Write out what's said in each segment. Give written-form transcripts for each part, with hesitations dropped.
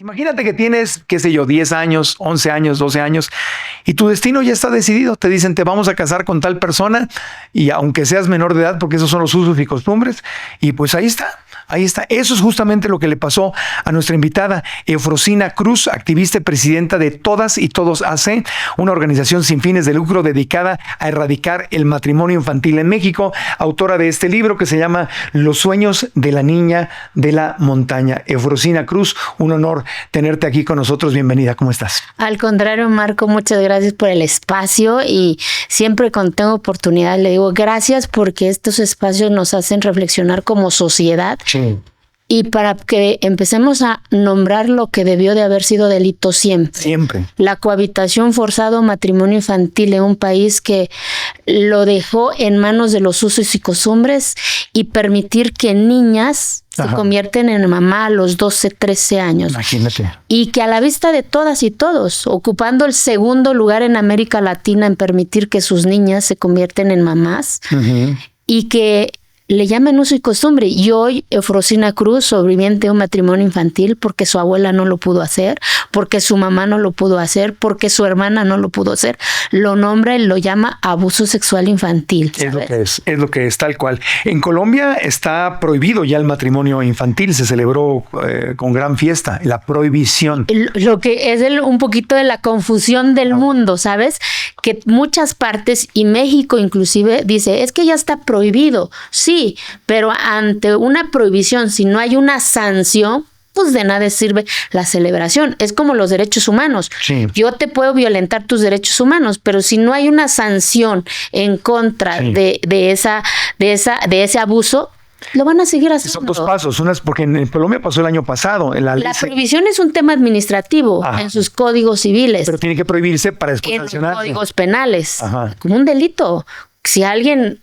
Imagínate que tienes, qué sé yo, 10 años, 11 años, 12 años y tu destino ya está decidido. Te dicen, te vamos a casar con tal persona y aunque seas menor de edad, porque esos son los usos y costumbres, y pues ahí está. Ahí está. Eso es justamente lo que le pasó a nuestra invitada, Eufrosina Cruz, activista y presidenta de Todas y Todos AC, una organización sin fines de lucro dedicada a erradicar el matrimonio infantil en México, autora de este libro que se llama Los sueños de la niña de la montaña. Eufrosina Cruz, un honor tenerte aquí con nosotros. Bienvenida. ¿Cómo estás? Al contrario, Marco, muchas gracias por el espacio y siempre cuando tengo oportunidad le digo gracias porque estos espacios nos hacen reflexionar como sociedad. Sí. Y para que empecemos a nombrar lo que debió de haber sido delito siempre. Siempre. La cohabitación forzada o matrimonio infantil en un país que lo dejó en manos de los usos y costumbres y permitir que niñas se convierten en mamá a los 12, 13 años. Imagínate. Y que a la vista de todas y todos, ocupando el segundo lugar en América Latina en permitir que sus niñas se convierten en mamás y que le llaman uso y costumbre. Y hoy Eufrosina Cruz, sobreviviente de un matrimonio infantil porque su abuela no lo pudo hacer, porque su mamá no lo pudo hacer, porque su hermana no lo pudo hacer, lo nombra y lo llama abuso sexual infantil. ¿Sabes? Es lo que es tal cual. En Colombia está prohibido ya el matrimonio infantil, se celebró con gran fiesta, la prohibición. Lo que es un poquito de la confusión del mundo, ¿sabes? Que muchas partes, y México inclusive, dice, es que ya está prohibido. Sí, pero ante una prohibición, si no hay una sanción, pues de nada sirve la celebración. Es como los derechos humanos. Sí. Yo te puedo violentar tus derechos humanos, pero si no hay una sanción en contra de ese abuso, lo van a seguir haciendo. Son dos pasos. Una es porque en Colombia pasó el año pasado. La prohibición es un tema administrativo en sus códigos civiles. Pero tiene que prohibirse para después sancionarse. En códigos penales. Como un delito. Si alguien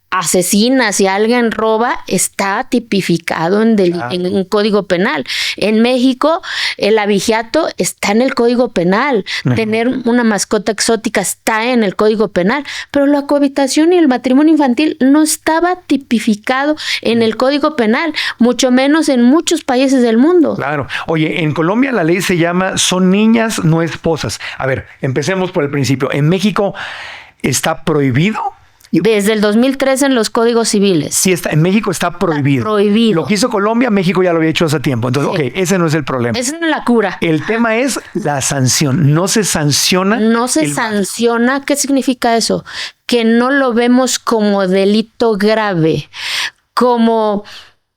asesina, si alguien roba, está tipificado en un código penal. En México, el abigeato está en el código penal. Tener una mascota exótica está en el código penal. Pero la cohabitación y el matrimonio infantil no estaba tipificado en el código penal, mucho menos en muchos países del mundo. Claro. Oye, en Colombia la ley se llama Son niñas, no esposas. A ver, empecemos por el principio. En México está prohibido. Desde el 2013 en los códigos civiles. Sí, en México está prohibido. Prohibido. Lo que hizo Colombia, México ya lo había hecho hace tiempo. Entonces, ese no es el problema. Esa no es la cura. El tema es la sanción. No se sanciona. No se sanciona. ¿Qué significa eso? Que no lo vemos como delito grave. Como,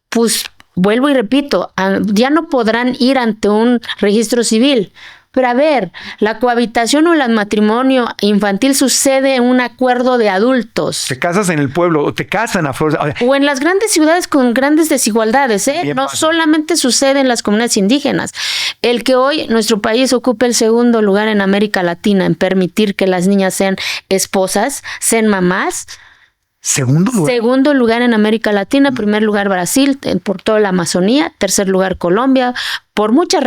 pues, vuelvo y repito, ya no podrán ir ante un registro civil. Pero a ver, la cohabitación o el matrimonio infantil sucede en un acuerdo de adultos. Te casas en el pueblo o te casan a fuerza. O en las grandes ciudades con grandes desigualdades, ¿eh? No solamente sucede en las comunidades indígenas. El que hoy nuestro país ocupe el segundo lugar en América Latina en permitir que las niñas sean esposas, sean mamás. Segundo lugar en América Latina, primer lugar Brasil, por toda la Amazonía, tercer lugar Colombia, por muchas.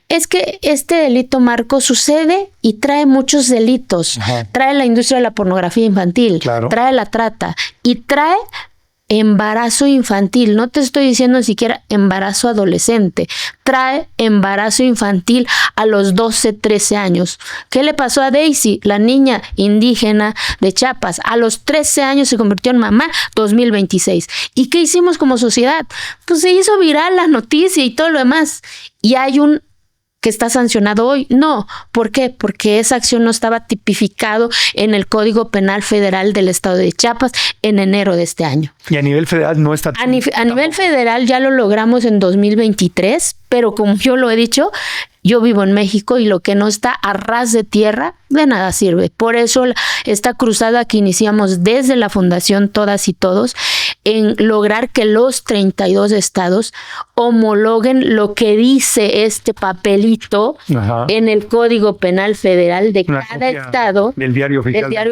Es que este delito, Marco, sucede y trae muchos delitos. Trae la industria de la pornografía infantil, trae la trata y trae embarazo infantil. No te estoy diciendo ni siquiera embarazo adolescente. Trae embarazo infantil a los 12, 13 años. ¿Qué le pasó a Daisy, la niña indígena de Chiapas? A los 13 años se convirtió en mamá, 2026. ¿Y qué hicimos como sociedad? Pues se hizo viral la noticia y todo lo demás. Y hay un que está sancionado hoy. No. ¿Por qué? Porque esa acción no estaba tipificado en el Código Penal Federal del Estado de Chiapas en enero de este año. Y a nivel federal no está. A nivel federal ya lo logramos en 2023, pero como yo lo he dicho, yo vivo en México y lo que no está a ras de tierra, de nada sirve. Por eso esta cruzada que iniciamos desde la Fundación Todas y Todos, en lograr que los 32 estados homologuen lo que dice este papelito en el Código Penal Federal de cada estado, del diario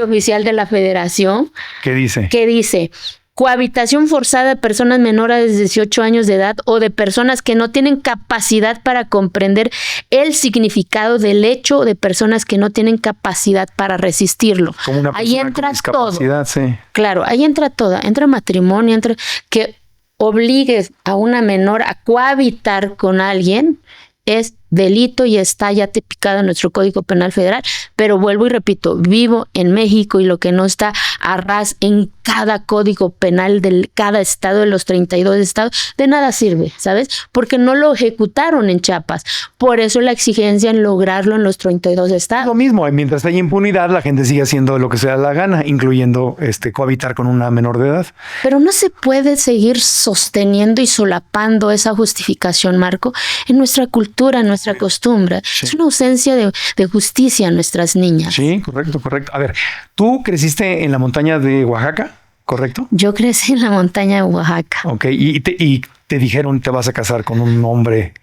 oficial de la Federación. ¿Qué dice? Que dice: cohabitación forzada de personas menores de 18 años de edad o de personas que no tienen capacidad para comprender el significado del hecho o de personas que no tienen capacidad para resistirlo. Como una ahí entra todo. Sí. Claro, ahí entra todo. Entra matrimonio, entra que obligues a una menor a cohabitar con alguien es delito y está ya tipificado en nuestro Código Penal Federal, pero vuelvo y repito, vivo en México y lo que no está a ras en cada código penal de cada estado de los 32 estados, de nada sirve, ¿sabes? Porque no lo ejecutaron en Chiapas. Por eso la exigencia en lograrlo en los 32 estados. Lo mismo, mientras hay impunidad, la gente sigue haciendo lo que se da la gana, incluyendo cohabitar con una menor de edad. Pero no se puede seguir sosteniendo y solapando esa justificación, Marco, en nuestra cultura, en nuestra costumbre. Sí. Es una ausencia de justicia en nuestras niñas. Sí, correcto. A ver, ¿tú creciste en la montaña de Oaxaca? ¿Correcto? Yo crecí en la montaña de Oaxaca. Ok, y te dijeron te vas a casar con un hombre.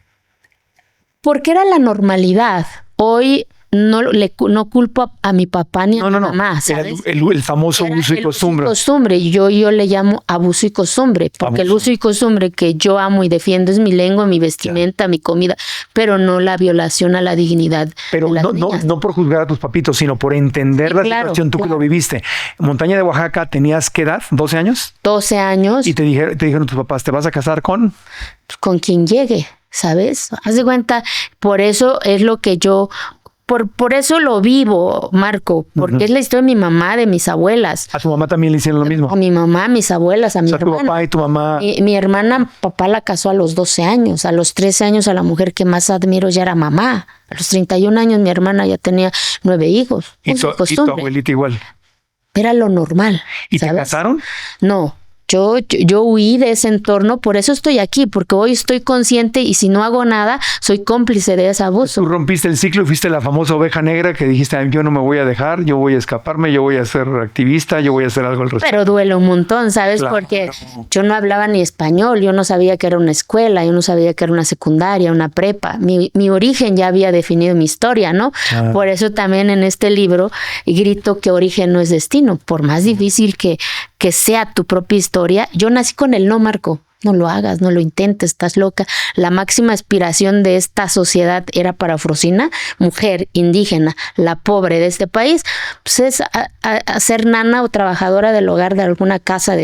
Porque era la normalidad. Hoy no culpo a mi papá ni a mi mamá, ¿sabes? El famoso uso y costumbre. Yo le llamo abuso y costumbre, porque el uso y costumbre que yo amo y defiendo es mi lengua, mi vestimenta, mi comida, pero no la violación a la dignidad de las niñas. No por juzgar a tus papitos, sino por entender la situación, tú que lo viviste. En Montaña de Oaxaca, ¿tenías qué edad? ¿12 años? 12 años. Y te dijeron tus papás, ¿te vas a casar con? Con quien llegue, ¿sabes? Haz de cuenta, por eso es lo que yo... Por eso lo vivo, Marco, porque es la historia de mi mamá, de mis abuelas. ¿A tu mamá también le hicieron lo mismo? A mi mamá, a mis abuelas, a mi hermana. Tu papá y tu mamá. Mi hermana, papá la casó a los 12 años. A los 13 años a la mujer que más admiro ya era mamá. A los 31 años mi hermana ya tenía 9 hijos. ¿Y tu abuelita igual? Era lo normal. ¿Y ¿sabes? ¿Te casaron? No. Yo huí de ese entorno, por eso estoy aquí, porque hoy estoy consciente y si no hago nada, soy cómplice de ese abuso. Tú rompiste el ciclo y fuiste la famosa oveja negra que dijiste, yo no me voy a dejar, yo voy a escaparme, yo voy a ser activista, yo voy a hacer algo al respecto. Pero duele un montón, ¿sabes? Claro. Porque yo no hablaba ni español, yo no sabía que era una escuela, yo no sabía que era una secundaria, una prepa. Mi origen ya había definido mi historia, ¿no? Por eso también en este libro grito que origen no es destino, por más difícil que sea tu propia historia. Yo nací con el no, Marco. No lo hagas, no lo intentes, estás loca. La máxima aspiración de esta sociedad era para Frosina, mujer indígena, la pobre de este país, pues es a ser nana o trabajadora del hogar de alguna casa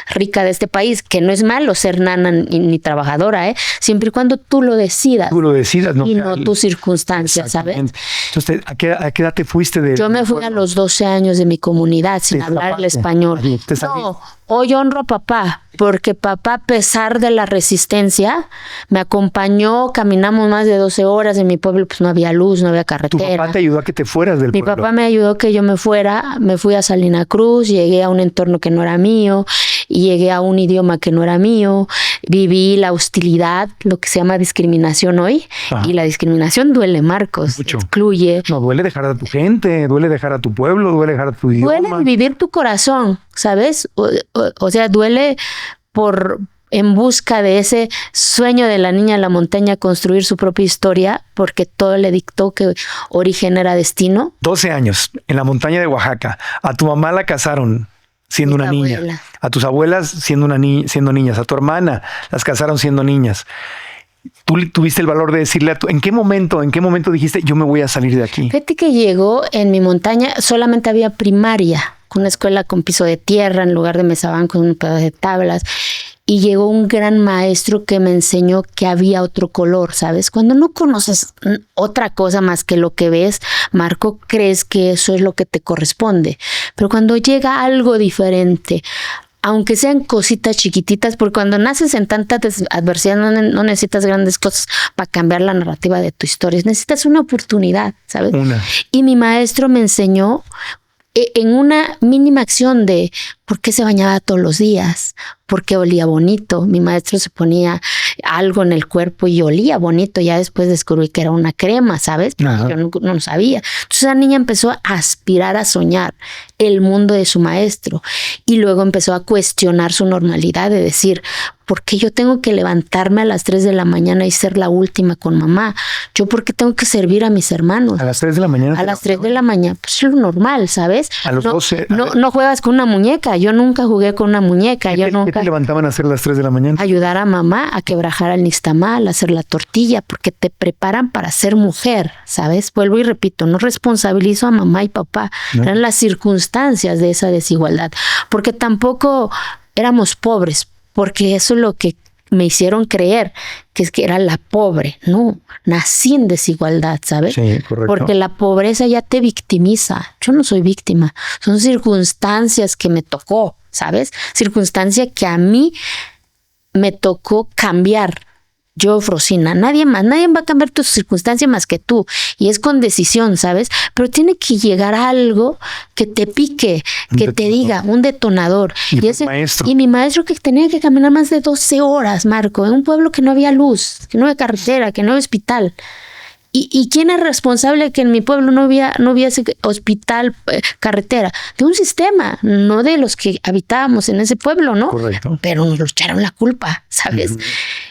rica de este país, que no es malo ser nana ni trabajadora, siempre y cuando tú lo decidas. Tú lo decidas, ¿no? Y no tus circunstancias, ¿sabes? Entonces, ¿a qué edad te fuiste Yo me fui a los 12 años de mi comunidad sin hablar el español. No, hoy honro a papá, porque papá, a pesar de la resistencia, me acompañó, caminamos más de 12 horas, en mi pueblo pues no había luz, no había carretera. ¿Tu papá te ayudó a que te fueras del pueblo? Mi papá me ayudó a que yo me fuera, me fui a Salina Cruz, llegué a un entorno que no era mío, y llegué a un idioma que no era mío, viví la hostilidad, lo que se llama discriminación hoy, y la discriminación duele, Marcos, mucho. Excluye. No, duele dejar a tu gente, duele dejar a tu pueblo, duele dejar a tu idioma. Duele vivir tu corazón, ¿sabes? O sea, duele en busca de ese sueño de la niña en la montaña, construir su propia historia, porque todo le dictó que origen era destino. 12 años, en la montaña de Oaxaca. A tu mamá la casaron siendo una niña. A tus abuelas siendo niñas. A tu hermana las casaron siendo niñas. Tú tuviste el valor de decirle ¿en qué momento dijiste yo me voy a salir de aquí? Fíjate que llegó en mi montaña, solamente había primaria, una escuela con piso de tierra en lugar de mesabancos, un pedazo de tablas. Y llegó un gran maestro que me enseñó que había otro color, ¿sabes? Cuando no conoces otra cosa más que lo que ves, Marco, crees que eso es lo que te corresponde. Pero cuando llega algo diferente, aunque sean cositas chiquititas, porque cuando naces en tanta adversidad no necesitas grandes cosas para cambiar la narrativa de tu historia, necesitas una oportunidad, ¿sabes? Y mi maestro me enseñó en una mínima acción de por qué se bañaba todos los días, por qué olía bonito. Mi maestro se ponía algo en el cuerpo y olía bonito. Ya después descubrí que era una crema, ¿sabes? Yo no lo sabía. Entonces la niña empezó a aspirar a soñar el mundo de su maestro y luego empezó a cuestionar su normalidad de decir, ¿por qué yo tengo que levantarme a las 3 de la mañana y ser la última con mamá? ¿Yo por qué tengo que servir a mis hermanos? ¿A las 3 de la mañana? A las 3 de la mañana, pues es lo normal, ¿sabes? A los 12. No juegas con una muñeca. Yo nunca jugué con una muñeca. ¿Qué te levantaban a hacer a las 3 de la mañana? Ayudar a mamá a quebrajar el nixtamal, a hacer la tortilla, porque te preparan para ser mujer, ¿sabes? Vuelvo y repito, no responsabilizo a mamá y papá. Eran las circunstancias de esa desigualdad. Porque tampoco éramos pobres, porque eso es lo que me hicieron creer que es que era la pobre. No, nací en desigualdad, ¿sabes? Sí, correcto. Porque la pobreza ya te victimiza. Yo no soy víctima, son circunstancias que me tocó, ¿sabes? Circunstancia que a mí me tocó cambiar. Yo, Frosina, nadie va a cambiar tu circunstancia más que tú. Y es con decisión, ¿sabes? Pero tiene que llegar a algo que te pique, que te diga, un detonador. Y mi maestro que tenía que caminar más de 12 horas, Marco, en un pueblo que no había luz, que no había carretera, que no había hospital. ¿Y quién es responsable que en mi pueblo no hubiese hospital, carretera? De un sistema, no de los que habitábamos en ese pueblo, ¿no? Correcto. Pero nos echaron la culpa, ¿sabes? Uh-huh.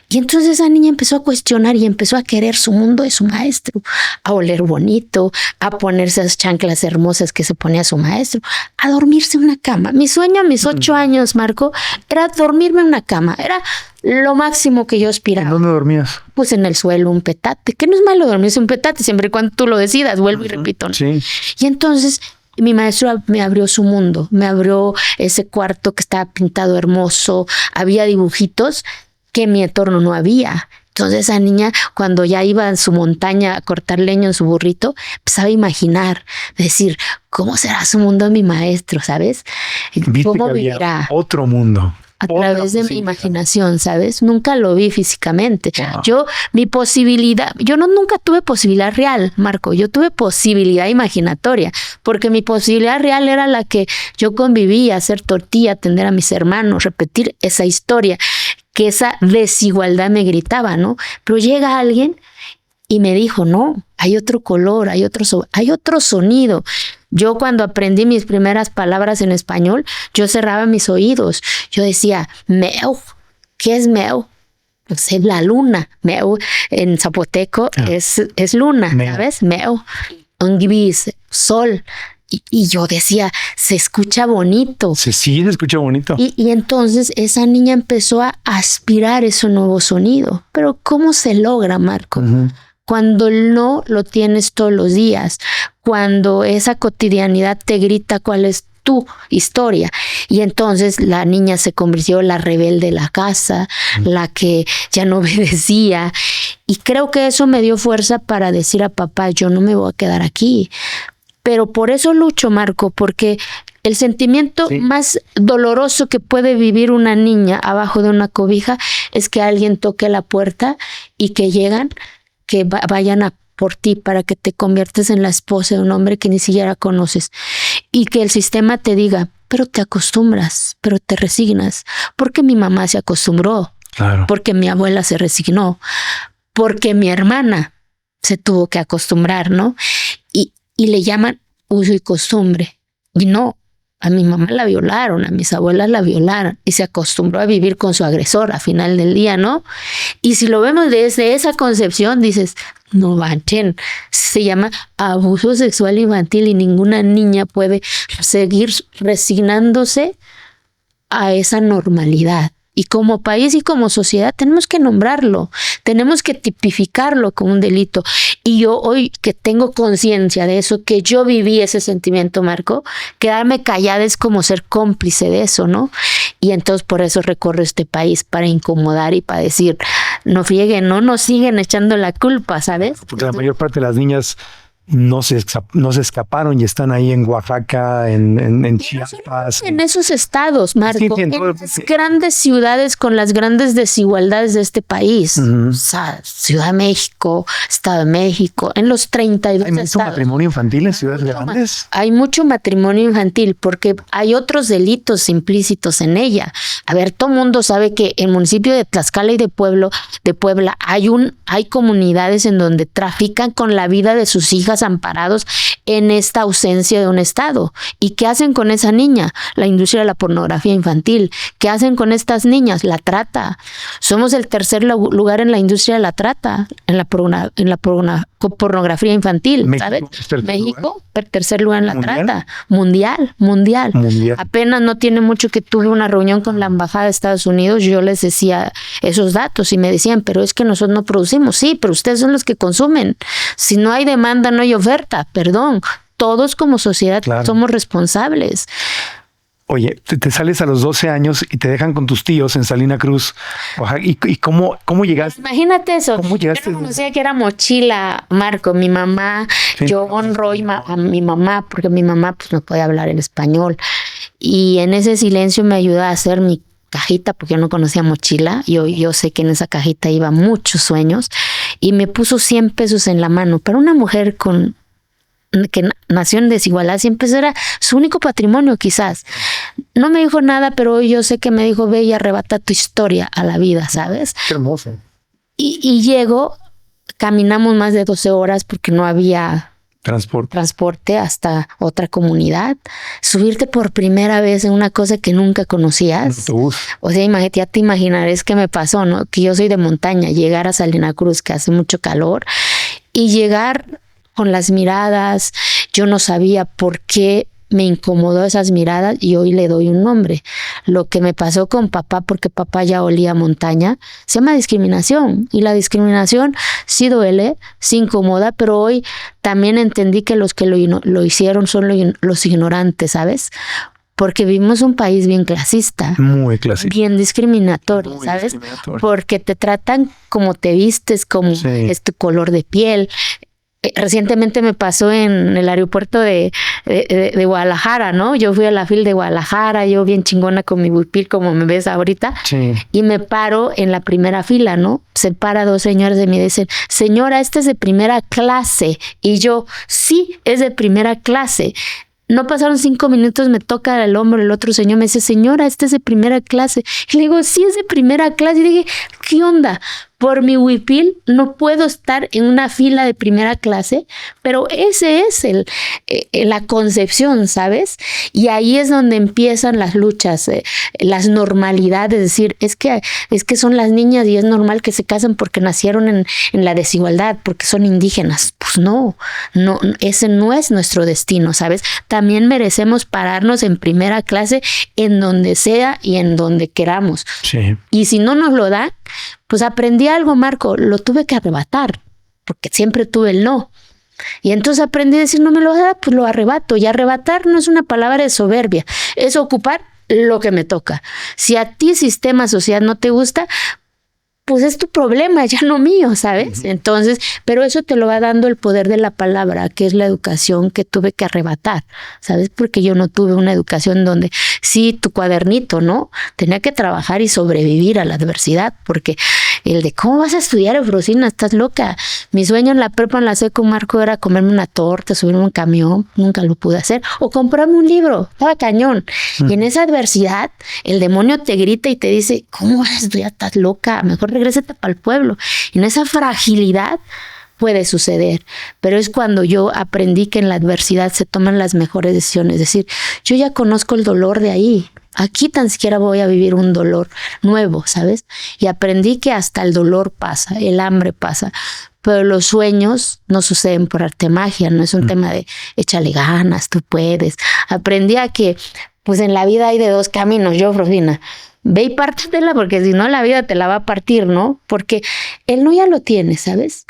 Y entonces esa niña empezó a cuestionar y empezó a querer su mundo de su maestro, a oler bonito, a ponerse esas chanclas hermosas que se ponía su maestro, a dormirse en una cama. Mi sueño a mis 8 años, Marco, era dormirme en una cama. Era lo máximo que yo aspiraba. ¿En dónde dormías? Pues en el suelo, un petate. Que no es malo dormirse un petate, siempre y cuando tú lo decidas, vuelvo y repito, ¿no? Sí. Y entonces mi maestro me abrió su mundo, me abrió ese cuarto que estaba pintado hermoso, había dibujitos que en mi entorno no había. Entonces esa niña, cuando ya iba en su montaña a cortar leña en su burrito, empezaba a imaginar, decir, ¿cómo será su mundo mi maestro, sabes? ¿Cómo vivirá? Otro mundo. A través de mi imaginación, ¿sabes? Nunca lo vi físicamente. Wow. Yo nunca tuve posibilidad real, Marco. Yo tuve posibilidad imaginatoria, porque mi posibilidad real era la que yo convivía, hacer tortilla, atender a mis hermanos, repetir esa historia, que esa desigualdad me gritaba, ¿no? Pero llega alguien y me dijo, no, hay otro color, hay otro sonido. Yo cuando aprendí mis primeras palabras en español, yo cerraba mis oídos. Yo decía, meu, ¿qué es meu? Pues es la luna. Meu en zapoteco es luna, ¿sabes? Meu. Ongibis, sol. Y yo decía, se escucha bonito. Sí, se escucha bonito. Y entonces esa niña empezó a aspirar ese nuevo sonido. Pero ¿cómo se logra, Marco? Uh-huh. Cuando no lo tienes todos los días, cuando esa cotidianidad te grita cuál es tu historia. Y entonces la niña se convirtió en la rebelde de la casa, la que ya no obedecía. Y creo que eso me dio fuerza para decir a papá, yo no me voy a quedar aquí. Pero por eso lucho, Marco, porque el sentimiento más doloroso que puede vivir una niña abajo de una cobija es que alguien toque la puerta y que llegan, que vayan a por ti para que te conviertes en la esposa de un hombre que ni siquiera conoces y que el sistema te diga, pero te acostumbras, pero te resignas, porque mi mamá se acostumbró, claro, porque mi abuela se resignó, porque mi hermana se tuvo que acostumbrar, ¿no? Y le llaman uso y costumbre. Y no, a mi mamá la violaron, a mis abuelas la violaron y se acostumbró a vivir con su agresor a final del día, ¿no? Y si lo vemos desde esa concepción, dices, no manchen, se llama abuso sexual infantil y ninguna niña puede seguir resignándose a esa normalidad. Y como país y como sociedad tenemos que nombrarlo, tenemos que tipificarlo como un delito. Y yo hoy que tengo conciencia de eso, que yo viví ese sentimiento, Marco, quedarme callada es como ser cómplice de eso, ¿no? Y entonces por eso recorro este país, para incomodar y para decir, no frieguen, no nos siguen echando la culpa, ¿sabes? Porque la mayor parte de las niñas no se escaparon y están ahí en Oaxaca, en Chiapas. En esos estados, Marco, en las grandes ciudades con las grandes desigualdades de este país. Uh-huh. O sea, Ciudad de México, Estado de México, en los 32 estados. ¿Hay mucho matrimonio infantil en ciudades grandes? Hay mucho matrimonio infantil porque hay otros delitos implícitos en ella. A ver, todo el mundo sabe que en el municipio de Tlaxcala y de Puebla hay comunidades en donde trafican con la vida de sus hijas amparados en esta ausencia de un Estado. ¿Y qué hacen con esa niña? La industria de la pornografía infantil. ¿Qué hacen con estas niñas? La trata. Somos el tercer lugar en la industria de la trata, en la pornografía infantil, ¿sabes? México, tercer lugar en la trata. Mundial. Apenas no tiene mucho que tuve una reunión con la embajada de Estados Unidos, yo les decía esos datos y me decían, pero es que nosotros no producimos. Sí, pero ustedes son los que consumen. Si no hay demanda, no hay oferta. Perdón, todos como sociedad somos responsables. Oye, te sales a los 12 años y te dejan con tus tíos en Salina Cruz, Oaxaca. ¿Y cómo llegaste? Imagínate eso. ¿Cómo llegaste? Yo no conocía que era mochila, Marco. Mi mamá, sí, yo honro a mi mamá, porque mi mamá pues no podía hablar en español. Y en ese silencio me ayudó a hacer mi cajita, porque yo no conocía mochila. Yo sé que en esa cajita iba muchos sueños. Y me puso 100 pesos en la mano. Pero una mujer que nació en desigualdad, 100 pesos era su único patrimonio quizás. No me dijo nada, pero yo sé que me dijo, ve y arrebata tu historia a la vida, ¿sabes? Qué hermoso. Y llego, caminamos más de 12 horas porque no había transporte hasta otra comunidad. Subirte por primera vez en una cosa que nunca conocías. O sea, ya te imaginarás qué me pasó, ¿no? Que yo soy de montaña, llegar a Salina Cruz, que hace mucho calor, y llegar con las miradas. Yo no sabía por qué me incomodó esas miradas y hoy le doy un nombre. Lo que me pasó con papá, porque papá ya olía a montaña, se llama discriminación. Y la discriminación sí duele, sí incomoda, pero hoy también entendí que los que lo hicieron son los ignorantes, ¿sabes? Porque vivimos un país bien clasista. Muy clasista. Bien discriminatorio, muy ¿sabes? Discriminatorio. Porque te tratan como te vistes, como es tu color de piel. Recientemente me pasó en el aeropuerto de Guadalajara, ¿no? Yo fui a la fila de Guadalajara, yo bien chingona con mi huipil, como me ves ahorita, sí. Y me paro en la primera fila, ¿no? Se para 2 señores de mí y dicen, señora, esta es de primera clase. Y yo, sí, es de primera clase. No pasaron 5 minutos, me toca el hombro el otro señor, me dice, señora, esta es de primera clase. Y le digo, sí, es de primera clase. Y dije, ¿qué onda? Por mi huipil no puedo estar en una fila de primera clase, pero ese es la concepción, ¿sabes? Y ahí es donde empiezan las luchas, las normalidades, es decir, es que son las niñas y es normal que se casen porque nacieron en la desigualdad, porque son indígenas. Pues no, ese no es nuestro destino, ¿sabes? También merecemos pararnos en primera clase en donde sea y en donde queramos. Sí. Y si no nos lo dan, pues aprendí algo, Marco, lo tuve que arrebatar, porque siempre tuve el no. Y entonces aprendí a decir, no me lo da, pues lo arrebato. Y arrebatar no es una palabra de soberbia, es ocupar lo que me toca. Si a ti sistema social no te gusta, pues es tu problema, ya no mío, ¿sabes? Entonces, pero eso te lo va dando el poder de la palabra, que es la educación que tuve que arrebatar, ¿sabes? Porque yo no tuve una educación donde, sí, tu cuadernito, ¿no? Tenía que trabajar y sobrevivir a la adversidad, porque el de, ¿cómo vas a estudiar, Eufrosina? Estás loca. Mi sueño en la prepa, en la seco, Marco, era comerme una torta, subirme a un camión, nunca lo pude hacer, o comprarme un libro, estaba cañón. Y en esa adversidad, el demonio te grita y te dice, ¿cómo vas a estudiar? Estás loca, mejor regrésate para el pueblo. Y en esa fragilidad puede suceder, pero es cuando yo aprendí que en la adversidad se toman las mejores decisiones. Es decir, yo ya conozco el dolor de ahí. Aquí tan siquiera voy a vivir un dolor nuevo, ¿sabes? Y aprendí que hasta el dolor pasa, el hambre pasa, pero los sueños no suceden por arte de magia, no es un tema de échale ganas, tú puedes. Aprendí a que, pues en la vida hay de 2 caminos, yo, Frosina. Ve y pártetela, porque si no la vida te la va a partir, ¿no? Porque el no ya lo tiene, ¿sabes?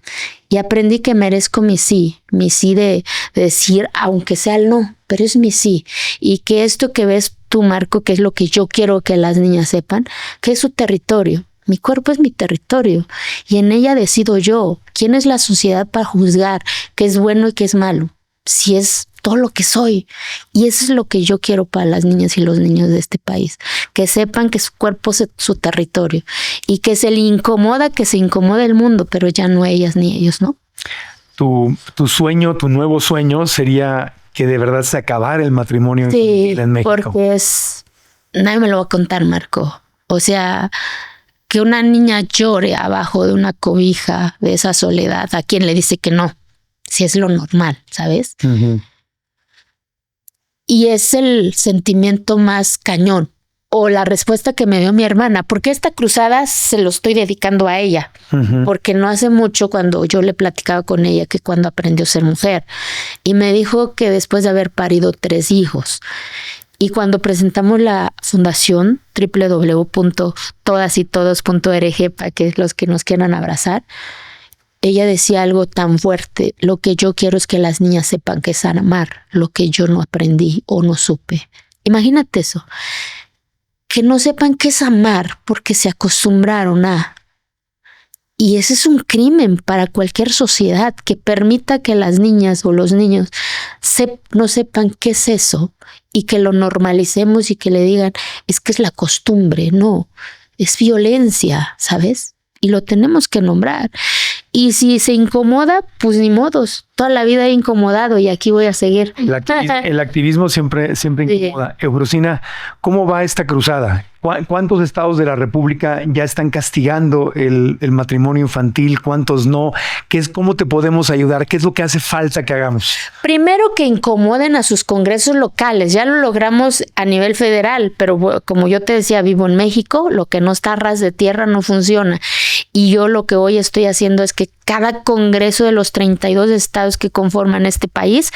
Y aprendí que merezco mi sí de decir, aunque sea el no, pero es mi sí. Y que esto que ves tú, Marco, que es lo que yo quiero que las niñas sepan, que es su territorio. Mi cuerpo es mi territorio y en ella decido yo. ¿Quién es la sociedad para juzgar qué es bueno y qué es malo? Si es todo lo que soy. Y eso es lo que yo quiero para las niñas y los niños de este país. Que sepan que su cuerpo es su territorio y que se le incomoda, que se incomode el mundo, pero ya no ellas ni ellos, ¿no? Tu sueño, tu nuevo sueño sería que de verdad se acabara el matrimonio en México. Porque nadie me lo va a contar, Marco. O sea, que una niña llore abajo de una cobija de esa soledad, ¿a quién le dice que no? Si es lo normal, ¿sabes? Uh-huh. Y es el sentimiento más cañón, o la respuesta que me dio mi hermana, porque esta cruzada se lo estoy dedicando a ella, uh-huh. Porque no hace mucho cuando yo le platicaba con ella que cuando aprendió a ser mujer, y me dijo que después de haber parido 3 hijos, y cuando presentamos la fundación www.todasytodos.org para que los que nos quieran abrazar, ella decía algo tan fuerte: lo que yo quiero es que las niñas sepan que es amar, lo que yo no aprendí o no supe. Imagínate eso. Que no sepan qué es amar porque se acostumbraron a. Y ese es un crimen para cualquier sociedad que permita que las niñas o los niños no sepan qué es eso y que lo normalicemos y que le digan, es que es la costumbre. No, es violencia, ¿sabes? Y lo tenemos que nombrar. Y si se incomoda, pues ni modos. Toda la vida he incomodado y aquí voy a seguir. El activismo siempre incomoda. Sí. Eufrosina, ¿cómo va esta cruzada? ¿Cuántos estados de la República ya están castigando el matrimonio infantil? ¿Cuántos no? ¿Cómo te podemos ayudar? ¿Qué es lo que hace falta que hagamos? Primero, que incomoden a sus congresos locales. Ya lo logramos a nivel federal, pero como yo te decía, vivo en México, lo que no está a ras de tierra no funciona. Y yo lo que hoy estoy haciendo es que cada congreso de los 32 estados que conforman este país,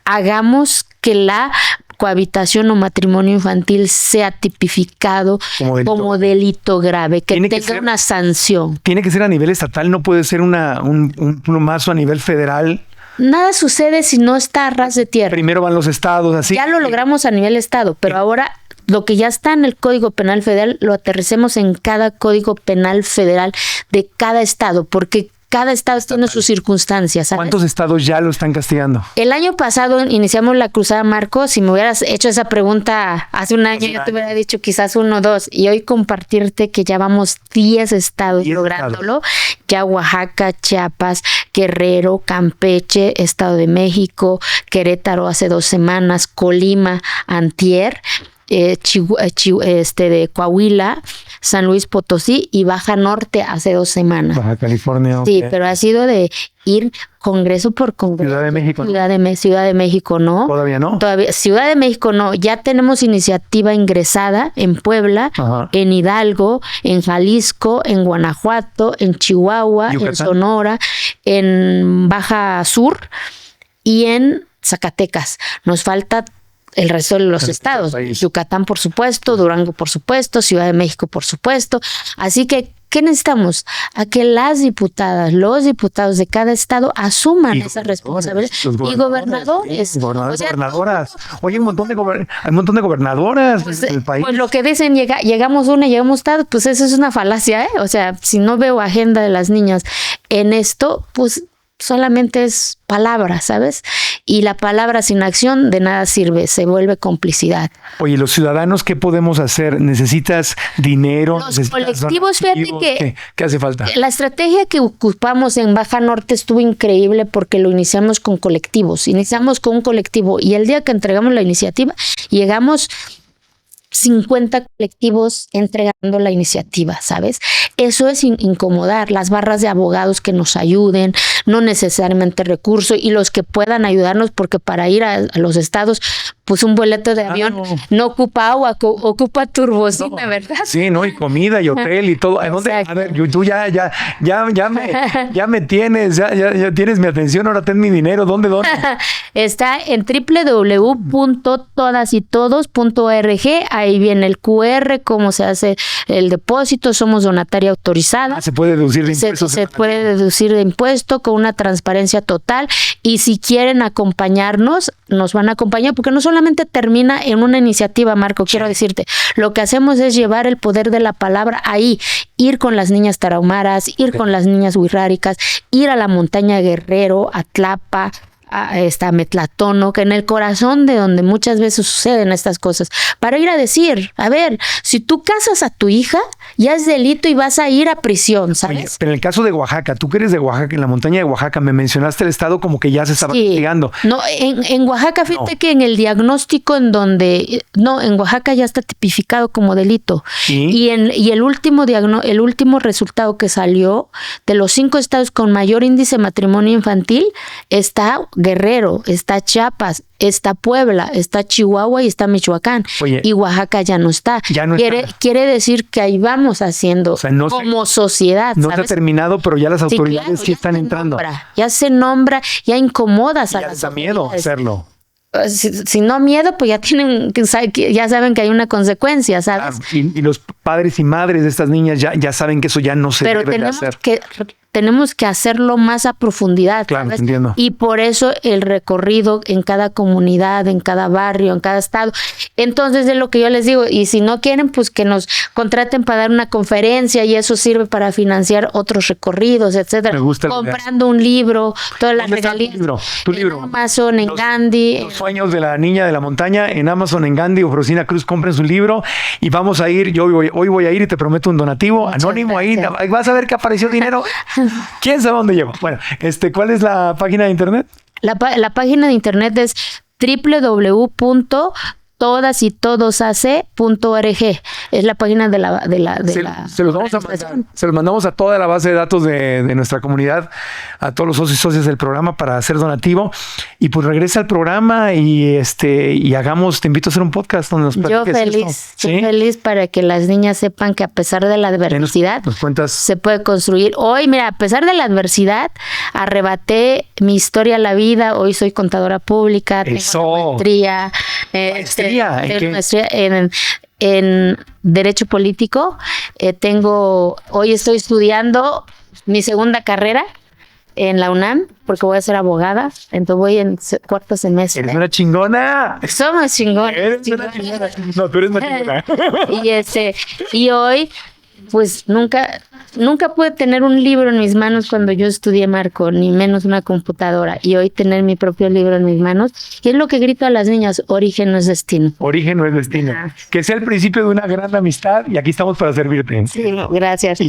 hagamos que la cohabitación o matrimonio infantil sea tipificado como delito grave, que tenga una sanción. Tiene que ser a nivel estatal, no puede ser un plumazo a nivel federal. Nada sucede si no está a ras de tierra. Primero van los estados, así. Ya lo logramos a nivel estado, pero ahora lo que ya está en el Código Penal Federal lo aterricemos en cada Código Penal Federal de cada estado, porque cada estado tiene sus circunstancias, ¿sabes? ¿Cuántos estados ya lo están castigando? El año pasado iniciamos la cruzada, Marco. Si me hubieras hecho esa pregunta hace un año, yo te hubiera dicho quizás 1 o 2. Y hoy compartirte que ya vamos 10 estados lográndolo. Ya Oaxaca, Chiapas, Guerrero, Campeche, Estado de México, Querétaro hace 2 semanas, Colima, antier, de Coahuila, San Luis Potosí y Baja Norte hace 2 semanas. Baja California. Sí, pero ha sido de ir congreso por congreso. Ciudad de México. Ciudad de México no. Todavía no. Ciudad de México no. Ya tenemos iniciativa ingresada en Puebla, en Hidalgo, en Jalisco, en Guanajuato, en Chihuahua, Yucatán, en Sonora, en Baja Sur y en Zacatecas. Nos falta el resto de los estados. Yucatán, por supuesto, Durango, por supuesto, Ciudad de México, por supuesto. Así que, ¿qué necesitamos? A que las diputadas, los diputados de cada estado asuman esa responsabilidad. Y gobernadores. Gobernadoras. Oye, hay un montón de gobernadoras en el país. Pues lo que dicen, llegamos una, llegamos tarde, pues eso es una falacia, ¿eh? O sea, si no veo agenda de las niñas en esto, pues solamente es palabra, ¿sabes? Y la palabra sin acción de nada sirve, se vuelve complicidad. Oye, los ciudadanos, ¿qué podemos hacer? ¿Necesitas dinero? Los colectivos, fíjate que ¿Qué hace falta? La estrategia que ocupamos en Baja Norte estuvo increíble porque lo iniciamos con colectivos. Iniciamos con un colectivo y el día que entregamos la iniciativa, llegamos 50 colectivos entregando la iniciativa, ¿sabes? Eso es incomodar. Las barras de abogados que nos ayuden, no necesariamente recursos, y los que puedan ayudarnos, porque para ir a los estados, pues un boleto de avión no ocupa agua, ocupa turbocina, ¿verdad? Sí, ¿no? Y comida y hotel y todo. ¿Dónde? A ver, tú ya me tienes, ya tienes mi atención, ahora ten mi dinero. ¿Dónde? Está en www.todasytodos.org. Ahí viene el QR, cómo se hace el depósito. Somos donataria autorizada. Se puede deducir de impuestos. Se puede deducir de impuesto con una transparencia total. Y si quieren acompañarnos, nos van a acompañar, porque no solamente termina en una iniciativa, Marco, quiero decirte, lo que hacemos es llevar el poder de la palabra ahí, ir con las niñas tarahumaras, ir con las niñas huirráricas, ir a la montaña Guerrero, a Tlapa, a Metlatono, que en el corazón de donde muchas veces suceden estas cosas, para ir a decir, a ver, si tú casas a tu hija, ya es delito y vas a ir a prisión, ¿sabes? Oye, pero en el caso de Oaxaca, tú que eres de Oaxaca, en la montaña de Oaxaca, me mencionaste el estado como que ya se estaba castigando. No, en Oaxaca, fíjate que en el diagnóstico en Oaxaca ya está tipificado como delito. ¿Sí? Y el último resultado que salió de los 5 estados con mayor índice de matrimonio infantil está Guerrero, está Chiapas, está Puebla, está Chihuahua y está Michoacán. Oye, y Oaxaca ya no está. Quiere decir que ahí vamos haciendo, o sea, como sociedad. No se ha terminado, pero ya las autoridades sí están entrando. Ya se nombra, ya incomodas a las autoridades. Ya da miedo hacerlo. Si no miedo, pues ya saben que hay una consecuencia, ¿sabes? Claro, y los padres y madres de estas niñas ya saben que eso ya no se debe de hacer. Pero tenemos que tenemos que hacerlo más a profundidad. Claro, ¿sabes? entiendo. Y por eso el recorrido en cada comunidad, en cada barrio, en cada estado. Entonces es lo que yo les digo, y si no quieren, pues que nos contraten para dar una conferencia y eso sirve para financiar otros recorridos, etcétera. Me gusta la comprando un libro, todas las ¿Dónde está regalías. tu libro? En Amazon, en Gandhi. Los sueños de la niña de la montaña, en Amazon, en Gandhi o Frosina Cruz, compren su libro y vamos a ir, hoy voy a ir y te prometo un donativo anónimo ahí, vas a ver que apareció dinero. ¿Quién sabe dónde llevo? Bueno, ¿cuál es la página de internet? La página de internet es www.todasytodosace.org. Es la página de la se los vamos a mandar. Se los mandamos a toda la base de datos de nuestra comunidad, a todos los socios y socias del programa para hacer donativo. Y pues regresa al programa y te invito a hacer un podcast donde nos platiques. Yo feliz para que las niñas sepan que a pesar de la adversidad nos cuentas. Se puede construir. Hoy, mira, a pesar de la adversidad, arrebaté mi historia a la vida. Hoy soy contadora pública, tengo maestría. Maestría en Derecho Político. Hoy estoy estudiando mi segunda carrera en la UNAM, porque voy a ser abogada, entonces voy en cuarto semestre. ¡Eres una chingona! Somos chingones. Eres una chingona. No, tú eres una chingona. Y hoy, pues nunca pude tener un libro en mis manos cuando yo estudié, Marco, ni menos una computadora. Y hoy tener mi propio libro en mis manos. Y es lo que grito a las niñas: origen no es destino. Origen no es destino. Que sea el principio de una gran amistad y aquí estamos para servirte. Sí, gracias.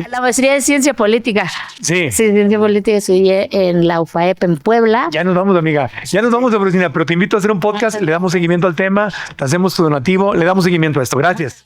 La maestría de Ciencia Política. Sí. Ciencia Política estudié en la UFAEP en Puebla. Ya nos vamos, amiga. Ya nos vamos, Frosina, pero te invito a hacer un podcast, le damos seguimiento al tema, te hacemos tu donativo, le damos seguimiento a esto. Gracias.